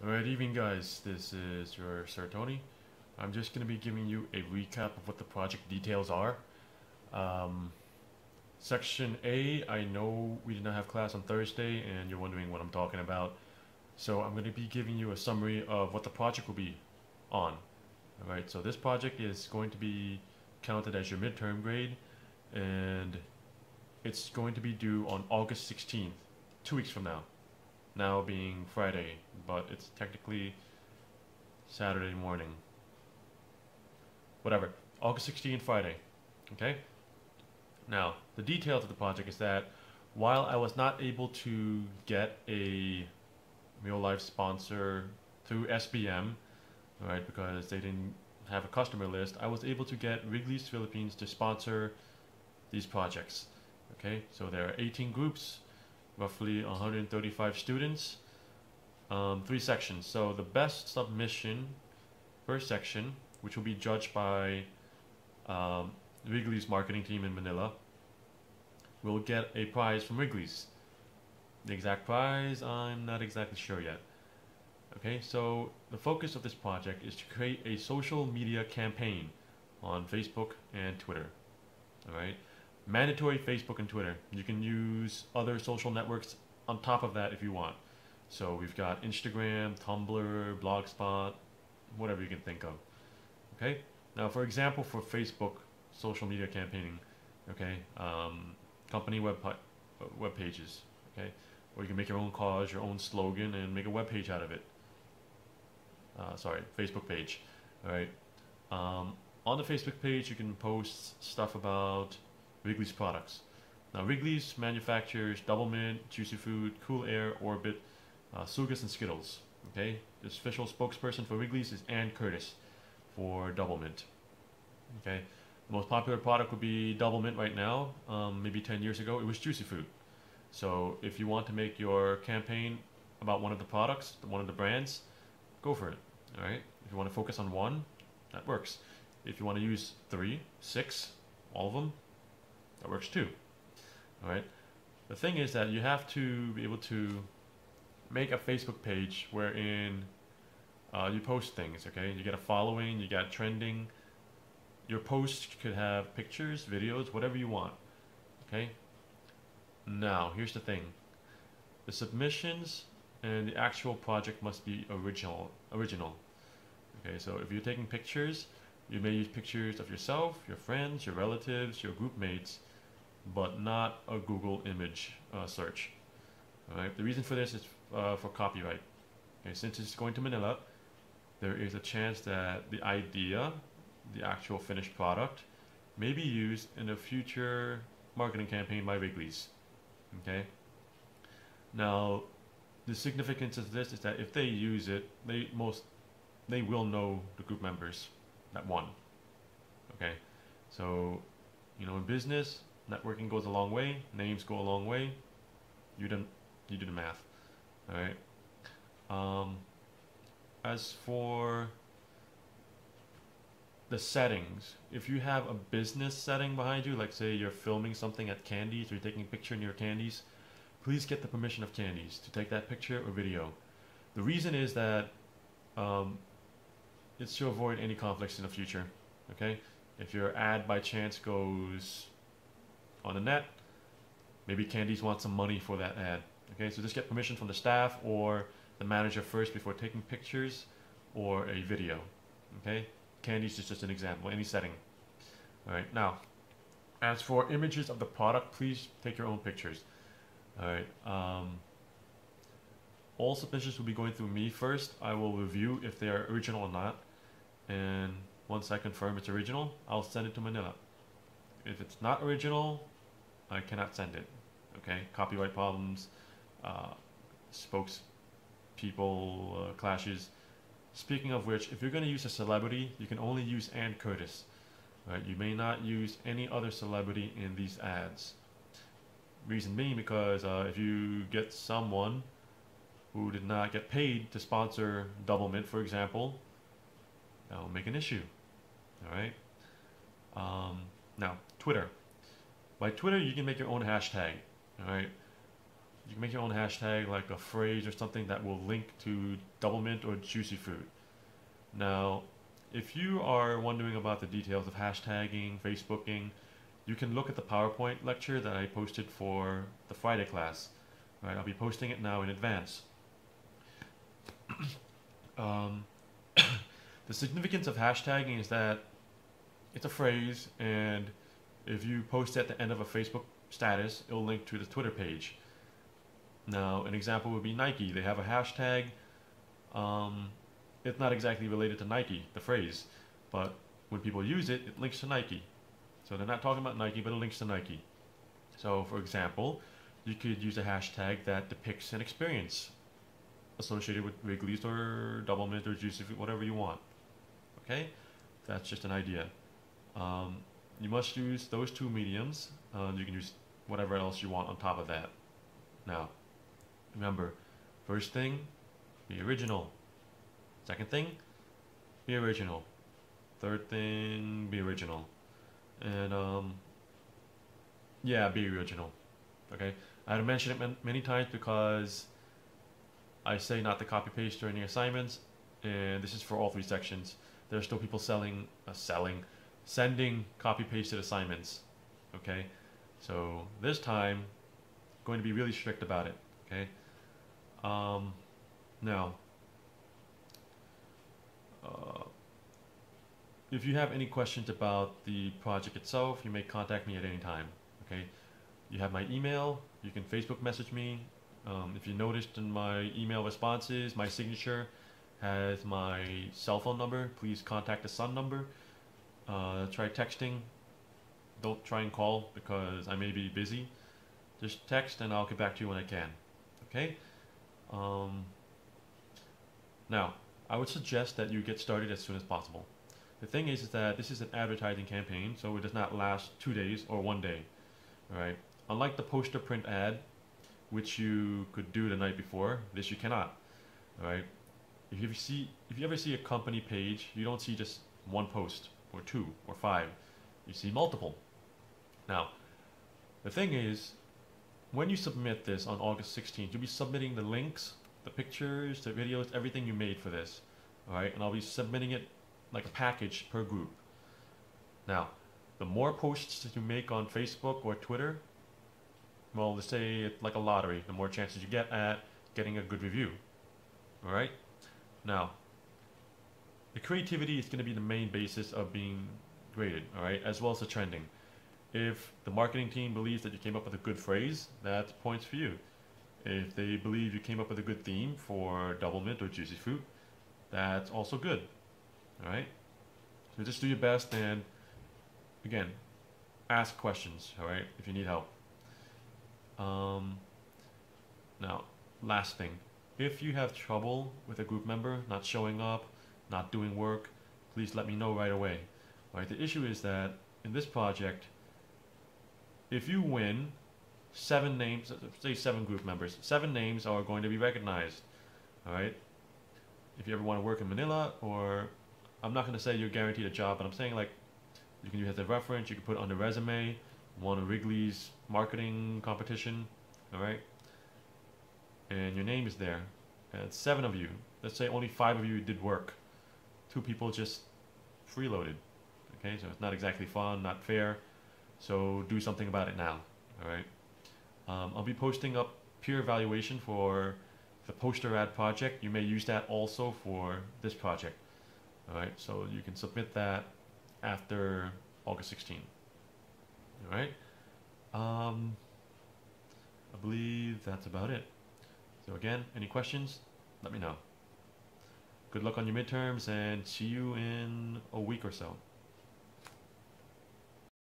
Alright, evening guys, this is your Sir Tony. I'm just going to be giving you a recap of what the project details are. Um, Section A, I know we did not have class on Thursday and you're wondering what I'm talking about. So I'm going to be giving you a summary of what the project will be on. Alright, so this project is going to be counted as your midterm grade and it's going to be due on August 16th, 2 weeks from now. Now being Friday, but it's technically Saturday morning. Whatever. August 16th, Friday. Okay? Now, the details of the project is that while I was not able to get a real life sponsor through SBM, right, because they didn't have a customer list, I was able to get Wrigley's Philippines to sponsor these projects. Okay? So there are 18 groups, roughly 135 students, 3 sections. So the best submission per section, which will be judged by Wrigley's marketing team in Manila, will get a prize from Wrigley's. The exact prize, I'm not exactly sure yet. Okay, so the focus of this project is to create a social media campaign on Facebook and Twitter. Alright? Mandatory Facebook and Twitter. You can use other social networks on top of that if you want. So we've got Instagram, Tumblr, Blogspot, whatever you can think of. Okay? Now for example, for Facebook social media campaigning, okay, company web pages, okay? Or you can make your own cause, your own slogan, and make a web page out of it. Facebook page. Alright. On the Facebook page you can post stuff about Wrigley's products. Now Wrigley's manufactures Double Mint, Juicy Fruit, Cool Air, Orbit, Sugas, and Skittles. Okay, the official spokesperson for Wrigley's is Ann Curtis for Double Mint. Okay, the most popular product would be Double Mint right now. Maybe 10 years ago it was Juicy Fruit. So if you want to make your campaign about one of the products, one of the brands, go for it. All right. If you want to focus on one, that works. If you want to use 3, 6, all of them, that works too. Alright. The thing is that you have to be able to make a Facebook page wherein you post things, okay? You get a following, you got trending. Your post could have pictures, videos, whatever you want. Okay? Now, here's the thing. The submissions and the actual project must be original. Okay, so if you're taking pictures, you may use pictures of yourself, your friends, your relatives, your group mates, but not a Google image search. Alright, the reason for this is for copyright. Okay, since it's going to Manila, there is a chance that the idea, the actual finished product, may be used in a future marketing campaign by Wrigley's. Okay. Now, the significance of this is that if they use it, they will know the group members that won. Okay, so in business, networking goes a long way, names go a long way. You do the math. All right. As for the settings, if you have a business setting behind you, like say you're filming something at Candies or you're taking a picture near Candies, please get the permission of Candies to take that picture or video. The reason is that it's to avoid any conflicts in the future. Okay, if your ad by chance goes on the net, maybe Candies wants some money for that ad. Okay, so just get permission from the staff or the manager first before taking pictures or a video. Okay, Candies is just an example, any setting. Alright, now, as for images of the product, please take your own pictures. Alright, all submissions will be going through me first. I will review if they are original or not, and once I confirm it's original, I'll send it to Manila. If it's not original, I cannot send it. Okay, copyright problems, spokespeople clashes. Speaking of which, if you're going to use a celebrity, you can only use Ann Curtis. Right? You may not use any other celebrity in these ads. Reason being because if you get someone who did not get paid to sponsor Double Mint, for example, that will make an issue. Alright? Now, Twitter. By Twitter, you can make your own hashtag. Alright? You can make your own hashtag, like a phrase or something that will link to double mint or juicy fruit. Now, if you are wondering about the details of hashtagging, Facebooking, you can look at the PowerPoint lecture that I posted for the Friday class. Right, I'll be posting it now in advance. um, the significance of hashtagging is that it's a phrase, and if you post it at the end of a Facebook status, it'll link to the Twitter page. Now, an example would be Nike. They have a hashtag. It's not exactly related to Nike, the phrase, but when people use it, it links to Nike. So they're not talking about Nike, but it links to Nike. So, for example, you could use a hashtag that depicts an experience associated with Wrigley's or Double Mint or Juicy Fruit, whatever you want. Okay? That's just an idea. You must use those two mediums. You can use whatever else you want on top of that. Now, remember, first thing, be original. Second thing, be original. Third thing, be original. And, yeah, be original. Okay? I had to mention it many times because I say not to copy paste during the assignments, and this is for all three sections. There are still people sending copy pasted assignments. Okay? So this time, I'm going to be really strict about it. Okay? Now, if you have any questions about the project itself, you may contact me at any time. Okay? You have my email. You can Facebook message me. If you noticed in my email responses, my signature has my cell phone number. Please contact the Sun number. Try texting. Don't try and call because I may be busy. Just text and I'll get back to you when I can. Okay? Now, I would suggest that you get started as soon as possible. The thing is that this is an advertising campaign, so it does not last 2 days or 1 day. Alright? Unlike the poster print ad, which you could do the night before, this you cannot. Alright? If you ever see a company page, you don't see just one post, or 2, or 5. You see multiple. Now, the thing is, when you submit this on August 16th, you'll be submitting the links, the pictures, the videos, everything you made for this. Alright? And I'll be submitting it like a package per group. Now, the more posts that you make on Facebook or Twitter, well, let's say it's like a lottery, the more chances you get at getting a good review. Alright? Now, the creativity is going to be the main basis of being graded, alright, as well as the trending. If the marketing team believes that you came up with a good phrase, that's points for you. If they believe you came up with a good theme for Double Mint or Juicy Fruit, that's also good. Alright? So just do your best and, again, ask questions, alright, if you need help. Now, last thing. If you have trouble with a group member not showing up, not doing work, please let me know right away. Alright, the issue is that in this project, if you win 7 names, say 7 group members, 7 names are going to be recognized. Alright? If you ever want to work in Manila, or I'm not going to say you're guaranteed a job, but I'm saying like you can use it as a reference, you can put it on the resume, won a Wrigley's marketing competition, alright? And your name is there. And 7 of you, let's say only 5 of you did work. 2 people just freeloaded. Okay, so it's not exactly fun, not fair. So do something about it now, alright? I'll be posting up peer evaluation for the poster ad project. You may use that also for this project. Alright, so you can submit that after August 16th. Alright? I believe that's about it. So again, any questions? Let me know. Good luck on your midterms and see you in a week or so.